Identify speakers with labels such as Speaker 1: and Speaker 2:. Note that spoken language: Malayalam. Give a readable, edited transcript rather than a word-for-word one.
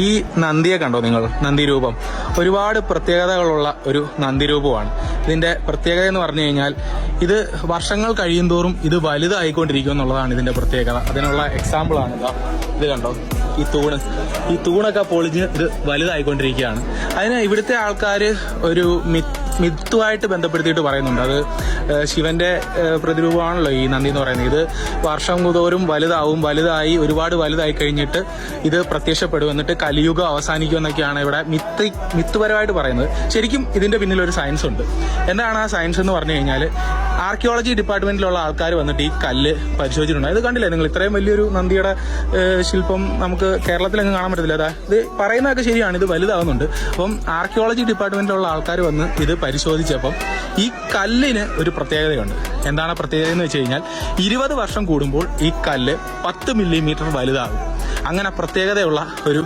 Speaker 1: ഈ നന്ദിയെ കണ്ടോ നിങ്ങൾ? നന്ദി രൂപം ഒരുപാട് പ്രത്യേകതകളുള്ള ഒരു നന്ദി രൂപമാണ്. ഇതിന്റെ പ്രത്യേകത എന്ന് പറഞ്ഞു കഴിഞ്ഞാൽ ഇത് വർഷങ്ങൾ കഴിയുന്തോറും ഇത് വലുതായിക്കൊണ്ടിരിക്കും എന്നുള്ളതാണ് ഇതിന്റെ പ്രത്യേകത. അതിനുള്ള എക്സാമ്പിൾ ആണ് ഇത് കണ്ടോ, ഈ തൂണൊക്കെ പൊളിഞ്ഞ് ഇത് വലുതായിക്കൊണ്ടിരിക്കുകയാണ്. അതിന് ഇവിടുത്തെ ആൾക്കാർ ഒരു മിത്തുമായിട്ട് ബന്ധപ്പെടുത്തിയിട്ട് പറയുന്നുണ്ട്. അത് ശിവന്റെ പ്രതിരൂപമാണല്ലോ ഈ നന്ദി എന്ന് പറയുന്നത്. ഇത് വർഷം തോറും വലുതായി ഒരുപാട് വലുതായി കഴിഞ്ഞിട്ട് ഇത് പ്രത്യക്ഷപ്പെടും, എന്നിട്ട് കലിയുഗം അവസാനിക്കും എന്നൊക്കെയാണ് ഇവിടെ മിത്തുപരമായിട്ട് പറയുന്നത്. ശരിക്കും ഇതിന്റെ പിന്നിൽ ഒരു സയൻസ് ഉണ്ട്. എന്താണ് ആ സയൻസ് എന്ന് പറഞ്ഞു കഴിഞ്ഞാൽ, ആർക്കിയോളജി ഡിപ്പാർട്ട്മെന്റിലുള്ള ആൾക്കാർ വന്നിട്ട് ഈ കല്ല് പരിശോധിച്ചിട്ടുണ്ട്. ഇത് കണ്ടില്ലേ നിങ്ങൾ? ഇത്രയും വലിയൊരു നന്ദിയുടെ ശില്പം നമുക്ക് കേരളത്തിലെങ്ങും കാണാൻ പറ്റത്തില്ല. ഇത് പറയുന്നതൊക്കെ ശരിയാണ്, ഇത് വലുതാവുന്നുണ്ട്. അപ്പം ആർക്കിയോളജി ഡിപ്പാർട്ട്മെന്റിലുള്ള ആൾക്കാർ വന്ന് ഇത് പരിശോധിച്ചപ്പം ഈ കല്ലിന് ഒരു പ്രത്യേകതയുണ്ട്. എന്താണ് പ്രത്യേകത എന്ന് വെച്ച് കഴിഞ്ഞാൽ, 20 വർഷം കൂടുമ്പോൾ ഈ കല്ല് 10 മില്ലിമീറ്റർ വലുതാകും. അങ്ങനെ പ്രത്യേകതയുള്ള ഒരു